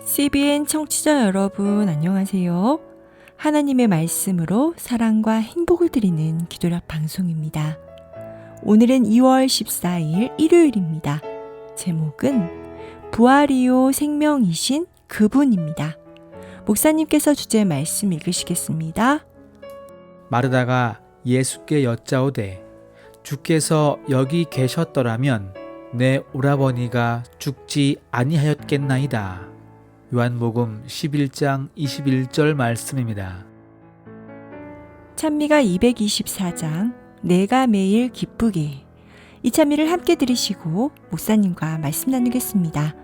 CBN 청취자 여러분, 안녕하세요. 하나님의 말씀으로 사랑과 행복을 드리는 기도력 방송입니다. 오늘은 2월 14일 일요일입니다. 제목은 부활이요 생명이신 그분입니다. 목사님께서 주제 말씀 읽으시겠습니다. 마르다가 예수께 여짜오되 주께서 여기 계셨더라면 내 오라버니가 죽지 아니하였겠나이다. 요한복음 11장 21절 말씀입니다. 찬미가 224장 내가 매일 기쁘게, 이 찬미를 함께 들으시고 목사님과 말씀 나누겠습니다.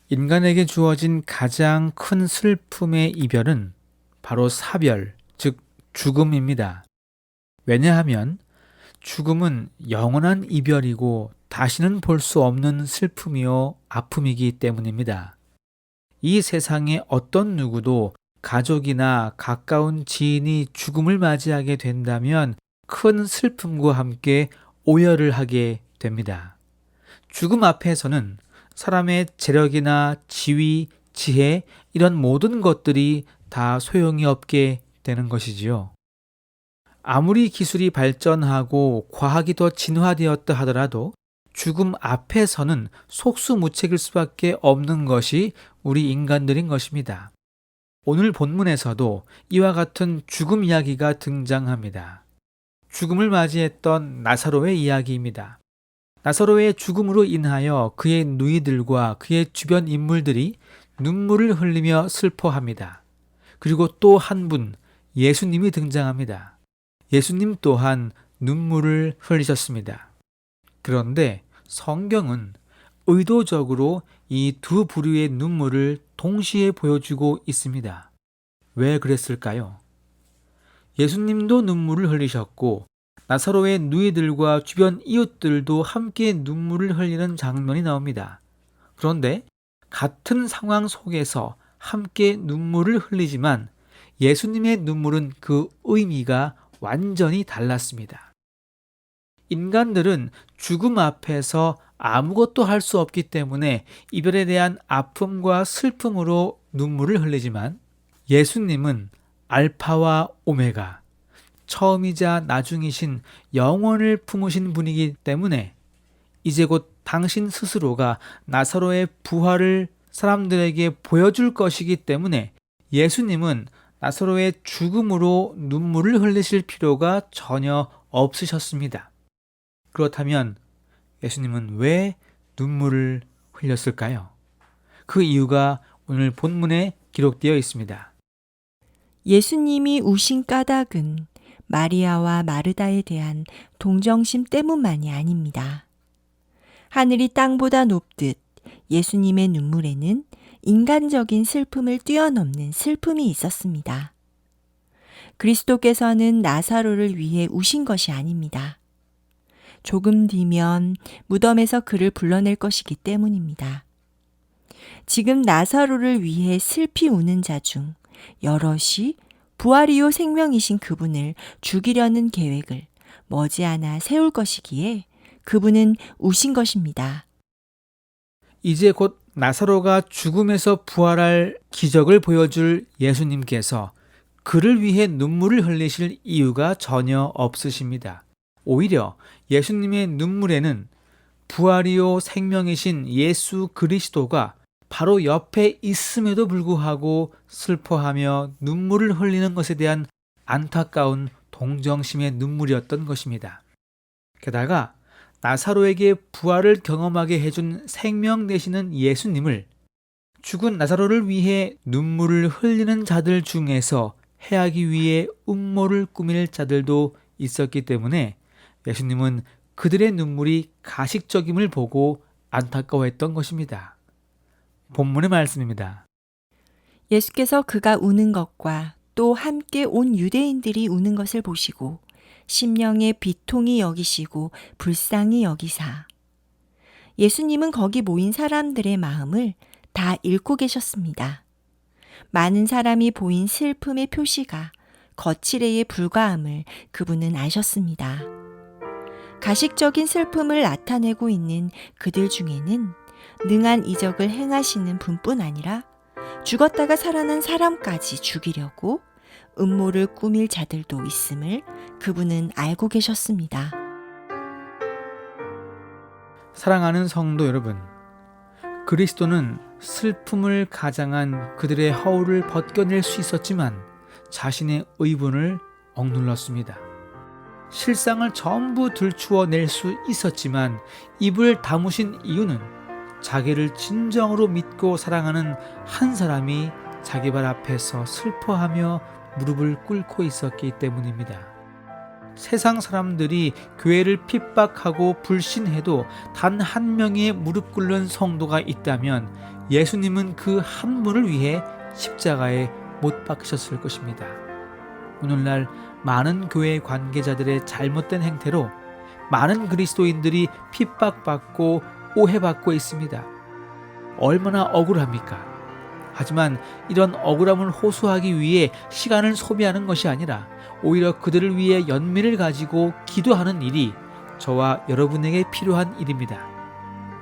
인간에게 주어진 가장 큰 슬픔의 이별은 바로 사별, 즉 죽음입니다. 왜냐하면 죽음은 영원한 이별이고 다시는 볼 수 없는 슬픔이요 아픔이기 때문입니다. 이 세상의 어떤 누구도 가족이나 가까운 지인이 죽음을 맞이하게 된다면 큰 슬픔과 함께 오열을 하게 됩니다. 죽음 앞에서는 사람의 재력이나 지위, 지혜, 이런 모든 것들이 다 소용이 없게 되는 것이지요. 아무리 기술이 발전하고 과학이 더 진화되었다 하더라도 죽음 앞에서는 속수무책일 수밖에 없는 것이 우리 인간들인 것입니다. 오늘 본문에서도 이와 같은 죽음 이야기가 등장합니다. 죽음을 맞이했던 나사로의 이야기입니다. 나사로의 죽음으로 인하여 그의 누이들과 그의 주변 인물들이 눈물을 흘리며 슬퍼합니다. 그리고 또 한 분, 예수님이 등장합니다. 예수님 또한 눈물을 흘리셨습니다. 그런데 성경은 의도적으로 이 두 부류의 눈물을 동시에 보여주고 있습니다. 왜 그랬을까요? 예수님도 눈물을 흘리셨고 나사로의 누이들과 주변 이웃들도 함께 눈물을 흘리는 장면이 나옵니다. 그런데 같은 상황 속에서 함께 눈물을 흘리지만 예수님의 눈물은 그 의미가 완전히 달랐습니다. 인간들은 죽음 앞에서 아무것도 할 수 없기 때문에 이별에 대한 아픔과 슬픔으로 눈물을 흘리지만 예수님은 알파와 오메가, 처음이자 나중이신 영원을 품으신 분이기 때문에 이제 곧 당신 스스로가 나사로의 부활을 사람들에게 보여줄 것이기 때문에 예수님은 나사로의 죽음으로 눈물을 흘리실 필요가 전혀 없으셨습니다. 그렇다면 예수님은 왜 눈물을 흘렸을까요? 그 이유가 오늘 본문에 기록되어 있습니다. 예수님이 우신 까닭은 마리아와 마르다에 대한 동정심 때문만이 아닙니다. 하늘이 땅보다 높듯 예수님의 눈물에는 인간적인 슬픔을 뛰어넘는 슬픔이 있었습니다. 그리스도께서는 나사로를 위해 우신 것이 아닙니다. 조금 뒤면 무덤에서 그를 불러낼 것이기 때문입니다. 지금 나사로를 위해 슬피 우는 자 중 여럿이 부활이요 생명이신 그분을 죽이려는 계획을 머지않아 세울 것이기에 그분은 우신 것입니다. 이제 곧 나사로가 죽음에서 부활할 기적을 보여줄 예수님께서 그를 위해 눈물을 흘리실 이유가 전혀 없으십니다. 오히려 예수님의 눈물에는 부활이요 생명이신 예수 그리스도가 바로 옆에 있음에도 불구하고 슬퍼하며 눈물을 흘리는 것에 대한 안타까운 동정심의 눈물이었던 것입니다. 게다가 나사로에게 부활을 경험하게 해준 생명 되시는 예수님을 죽은 나사로를 위해 눈물을 흘리는 자들 중에서 해하기 위해 음모를 꾸밀 자들도 있었기 때문에 예수님은 그들의 눈물이 가식적임을 보고 안타까워했던 것입니다. 본문의 말씀입니다. 예수께서 그가 우는 것과 또 함께 온 유대인들이 우는 것을 보시고 심령의 비통이 여기시고 불쌍히 여기사. 예수님은 거기 모인 사람들의 마음을 다 읽고 계셨습니다. 많은 사람이 보인 슬픔의 표시가 거칠애에 불과함을 그분은 아셨습니다. 가식적인 슬픔을 나타내고 있는 그들 중에는 능한 이적을 행하시는 분뿐 아니라 죽었다가 살아난 사람까지 죽이려고 음모를 꾸밀 자들도 있음을 그분은 알고 계셨습니다. 사랑하는 성도 여러분, 그리스도는 슬픔을 가장한 그들의 허울을 벗겨낼 수 있었지만 자신의 의분을 억눌렀습니다. 실상을 전부 들추어낼 수 있었지만 입을 다무신 이유는 자기를 진정으로 믿고 사랑하는 한 사람이 자기 발 앞에서 슬퍼하며 무릎을 꿇고 있었기 때문입니다. 세상 사람들이 교회를 핍박하고 불신해도 단 한 명의 무릎 꿇는 성도가 있다면 예수님은 그 한 분을 위해 십자가에 못 박히셨을 것입니다. 오늘날 많은 교회 관계자들의 잘못된 행태로 많은 그리스도인들이 핍박받고 오해받고 있습니다. 얼마나 억울합니까? 하지만 이런 억울함을 호소하기 위해 시간을 소비하는 것이 아니라 오히려 그들을 위해 연민을 가지고 기도하는 일이 저와 여러분에게 필요한 일입니다.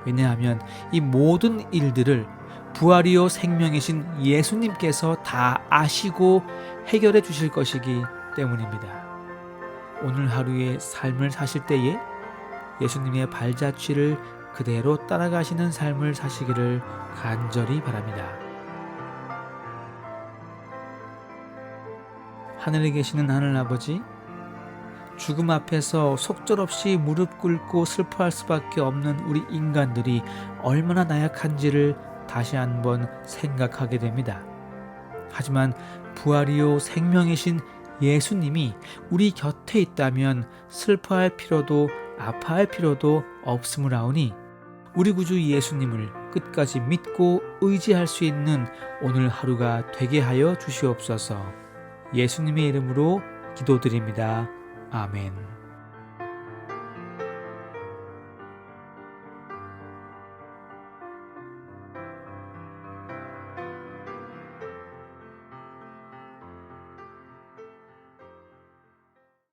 왜냐하면 이 모든 일들을 부활이요 생명이신 예수님께서 다 아시고 해결해 주실 것이기 때문입니다. 오늘 하루의 삶을 사실 때에 예수님의 발자취를 그대로 따라가시는 삶을 사시기를 간절히 바랍니다. 하늘에 계시는 하늘아버지, 죽음 앞에서 속절없이 무릎 꿇고 슬퍼할 수밖에 없는 우리 인간들이 얼마나 나약한지를 다시 한번 생각하게 됩니다. 하지만 부활이요 생명이신 예수님이 우리 곁에 있다면 슬퍼할 필요도 아파할 필요도 없음을 아오니 우리 구주 예수님을 끝까지 믿고 의지할 수 있는 오늘 하루가 되게 하여 주시옵소서. 예수님의 이름으로 기도드립니다. 아멘.